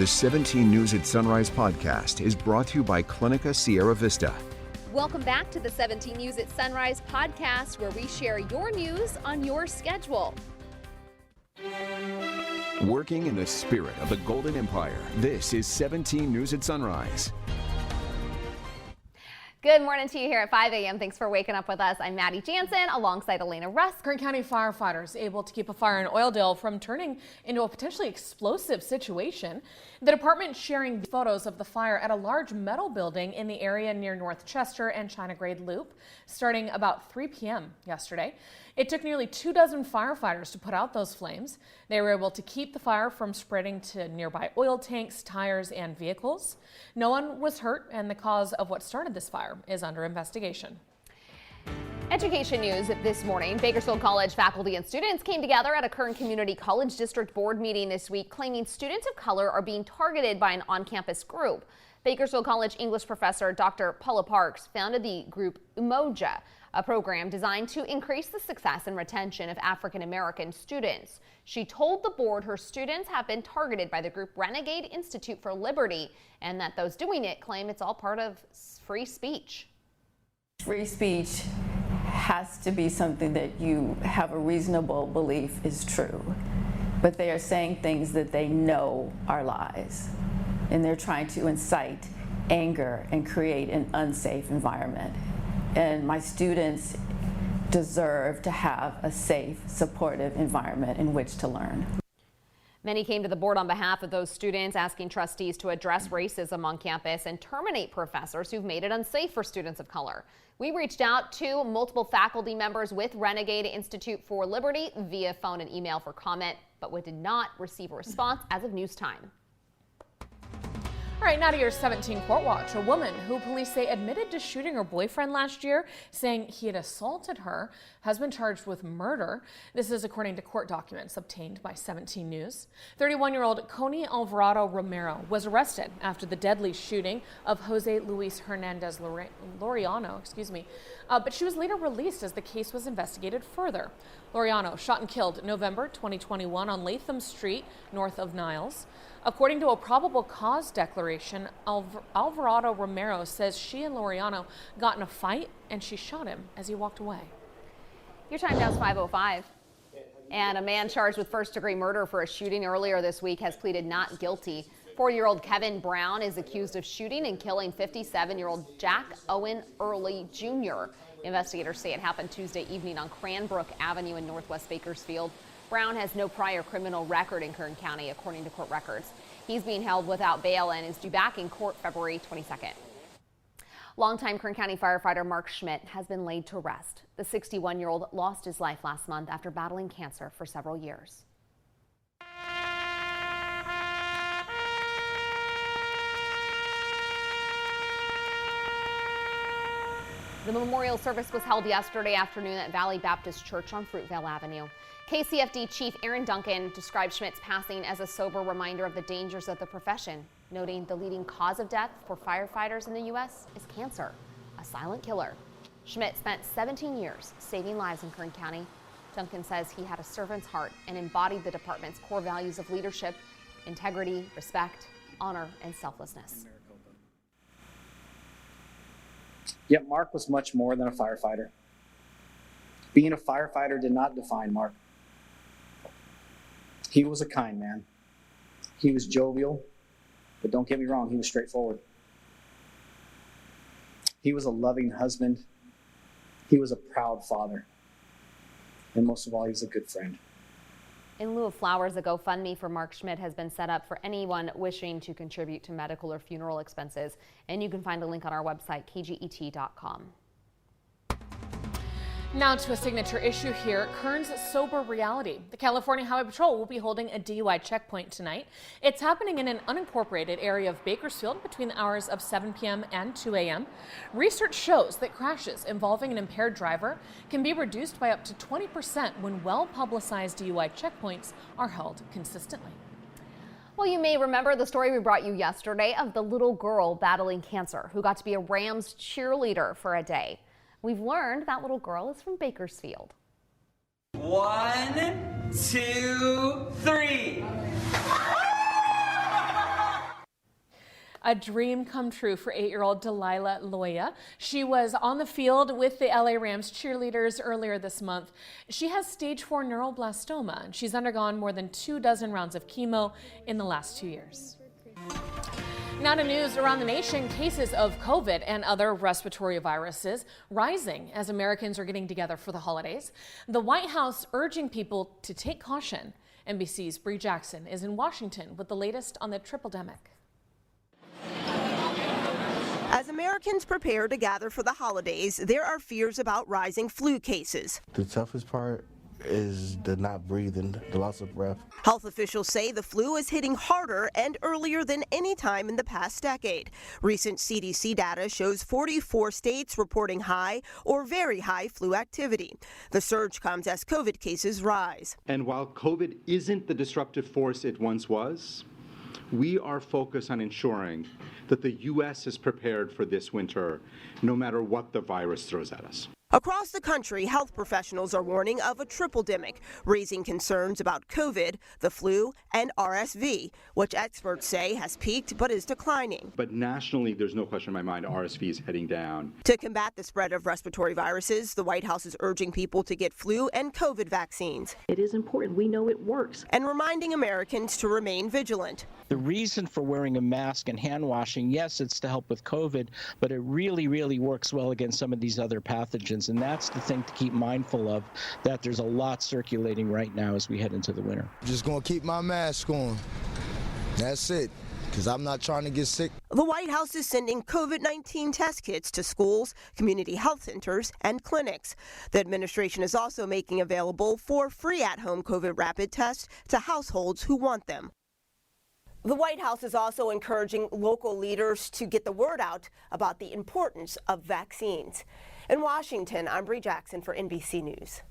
The 17 News at Sunrise podcast is brought to you by Clinica Sierra Vista. Welcome back to the 17 News at Sunrise podcast, where we share your news on your schedule. Working in the spirit of the Golden Empire, this is 17 News at Sunrise. Good morning to you here at 5 a.m. Thanks for waking up with us. I'm Maddie Jansen alongside Elena Rusk. Kern County firefighters able to keep a fire in Oildale from turning into a potentially explosive situation. The department sharing photos of the fire at a large metal building in the area near North Chester and China Grade Loop starting about 3 p.m. yesterday. It took nearly 24 firefighters to put out those flames. They were able to keep the fire from spreading to nearby oil tanks, tires, and vehicles. No one was hurt, and the cause of what started this fire is under investigation. Education news this morning. Bakersfield College faculty and students came together at a Kern Community College District Board meeting this week, claiming students of color are being targeted by an on-campus group. Bakersfield College English professor Dr. Paula Parks founded the group Umoja, a program designed to increase the success and retention of African American students. She told the board her students have been targeted by the group Renegade Institute for Liberty, and that those doing it claim it's all part of free speech. Free speech has to be something that you have a reasonable belief is true, but they are saying things that they know are lies, and they're trying to incite anger and create an unsafe environment. And my students deserve to have a safe, supportive environment in which to learn. Many came to the board on behalf of those students, asking trustees to address racism on campus and terminate professors who've made it unsafe for students of color. We reached out to multiple faculty members with Renegade Institute for Liberty via phone and email for comment, but we did not receive a response as of news time. All right, now to your 17 Court Watch. A woman who police say admitted to shooting her boyfriend last year, saying he had assaulted her, has been charged with murder. This is according to court documents obtained by 17 News. 31-year-old Connie Alvarado Romero was arrested after the deadly shooting of Jose Luis Hernandez Laureano, but she was later released as the case was investigated further. Laureano shot and killed November 2021 on Latham Street, north of Niles. According to a probable cause declaration, Alvarado Romero says she and Laureano got in a fight and she shot him as he walked away. Your time now is 5:05. And a man charged with first-degree murder for a shooting earlier this week has pleaded not guilty. 40-year-old Kevin Brown is accused of shooting and killing 57-year-old Jack Owen Early Jr. Investigators say it happened Tuesday evening on Cranbrook Avenue in Northwest Bakersfield. Brown has no prior criminal record in Kern County, according to court records. He's being held without bail and is due back in court February 22nd. Longtime Kern County firefighter Mark Schmidt has been laid to rest. The 61-year-old lost his life last month after battling cancer for several years. The memorial service was held yesterday afternoon at Valley Baptist Church on Fruitvale Avenue. KCFD Chief Aaron Duncan described Schmidt's passing as a sober reminder of the dangers of the profession, noting the leading cause of death for firefighters in the U.S. is cancer, a silent killer. Schmidt spent 17 years saving lives in Kern County. Duncan says he had a servant's heart and embodied the department's core values of leadership, integrity, respect, honor, and selflessness. Yet Mark was much more than a firefighter. Being a firefighter did not define Mark. He was a kind man. He was jovial, but don't get me wrong, he was straightforward. He was a loving husband. He was a proud father. And most of all, he was a good friend. In lieu of flowers, a GoFundMe for Mark Schmidt has been set up for anyone wishing to contribute to medical or funeral expenses. And you can find a link on our website, kget.com. Now to a signature issue here, Kern's Sober Reality. The California Highway Patrol will be holding a DUI checkpoint tonight. It's happening in an unincorporated area of Bakersfield between the hours of 7 p.m. and 2 a.m. Research shows that crashes involving an impaired driver can be reduced by up to 20% when well-publicized DUI checkpoints are held consistently. Well, you may remember the story we brought you yesterday of the little girl battling cancer who got to be a Rams cheerleader for a day. We've learned that little girl is from Bakersfield. 1, 2, 3. A dream come true for 8-year-old Delilah Loya. She was on the field with the LA Rams cheerleaders earlier this month. She has stage 4 neuroblastoma, and she's undergone more than 24 rounds of chemo in the last 2 years. Now to news around the nation. Cases of COVID and other respiratory viruses rising as Americans are getting together for the holidays. The White House urging people to take caution. NBC's Bree Jackson is in Washington with the latest on the tripledemic. As Americans prepare to gather for the holidays, there are fears about rising flu cases. The toughest part is the not breathing, the loss of breath. Health officials say the flu is hitting harder and earlier than any time in the past decade. Recent CDC data shows 44 states reporting high or very high flu activity. The surge comes as COVID cases rise. And while COVID isn't the disruptive force it once was, we are focused on ensuring that the U.S. is prepared for this winter, no matter what the virus throws at us. Across the country, health professionals are warning of a tripledemic, raising concerns about COVID, the flu, and RSV, which experts say has peaked but is declining. But nationally, there's no question in my mind RSV is heading down. To combat the spread of respiratory viruses, the White House is urging people to get flu and COVID vaccines. It is important. We know it works. And reminding Americans to remain vigilant. The reason for wearing a mask and hand washing, yes, it's to help with COVID, but it really, really works well against some of these other pathogens. And that's the thing to keep mindful of, that there's a lot circulating right now as we head into the winter. Just gonna keep my mask on. That's it, because I'm not trying to get sick. The White House is sending COVID-19 test kits to schools, community health centers, and clinics. The administration is also making available 4 free at-home COVID rapid tests to households who want them. The White House is also encouraging local leaders to get the word out about the importance of vaccines. In Washington, I'm Bree Jackson for NBC News.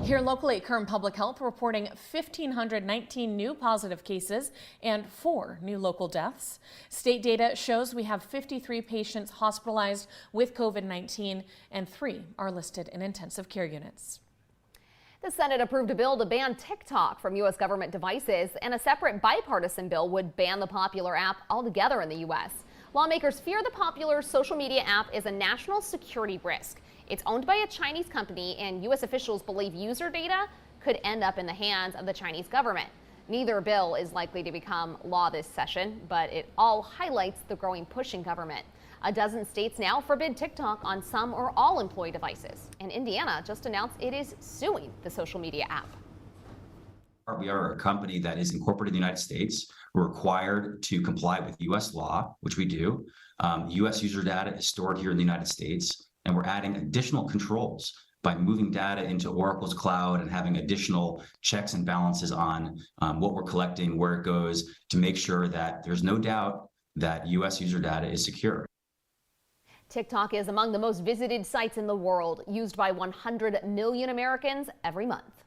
Here locally, Kern Public Health reporting 1,519 new positive cases and 4 new local deaths. State data shows we have 53 patients hospitalized with COVID-19 and 3 are listed in intensive care units. The Senate approved a bill to ban TikTok from U.S. government devices, and a separate bipartisan bill would ban the popular app altogether in the U.S. Lawmakers fear the popular social media app is a national security risk. It's owned by a Chinese company, and U.S. officials believe user data could end up in the hands of the Chinese government. Neither bill is likely to become law this session, but it all highlights the growing push in government. A dozen states now forbid TikTok on some or all employee devices, and Indiana just announced it is suing the social media app. We are a company that is incorporated in the United States. We're required to comply with U.S. law, which we do. U.S. user data is stored here in the United States, and we're adding additional controls by moving data into Oracle's cloud and having additional checks and balances on what we're collecting, where it goes, to make sure that there's no doubt that U.S. user data is secure. TikTok is among the most visited sites in the world, used by 100 million Americans every month.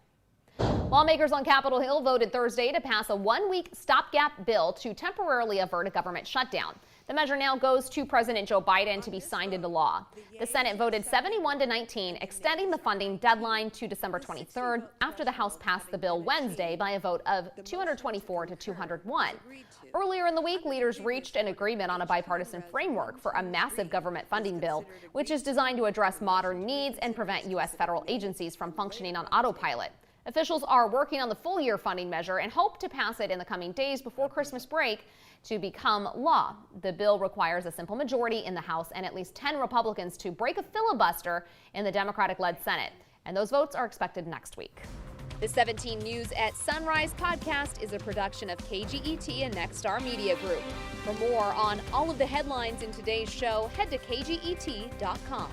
Lawmakers on Capitol Hill voted Thursday to pass a 1-week stopgap bill to temporarily avert a government shutdown. The measure now goes to President Joe Biden to be signed into law. The Senate voted 71-19, extending the funding deadline to December 23rd after the House passed the bill Wednesday by a vote of 224 to 201. Earlier in the week, leaders reached an agreement on a bipartisan framework for a massive government funding bill, which is designed to address modern needs and prevent U.S. federal agencies from functioning on autopilot. Officials are working on the full-year funding measure and hope to pass it in the coming days before Christmas break to become law. The bill requires a simple majority in the House and at least 10 Republicans to break a filibuster in the Democratic-led Senate. And those votes are expected next week. The 17 News at Sunrise podcast is a production of KGET and Nexstar Media Group. For more on all of the headlines in today's show, head to kget.com.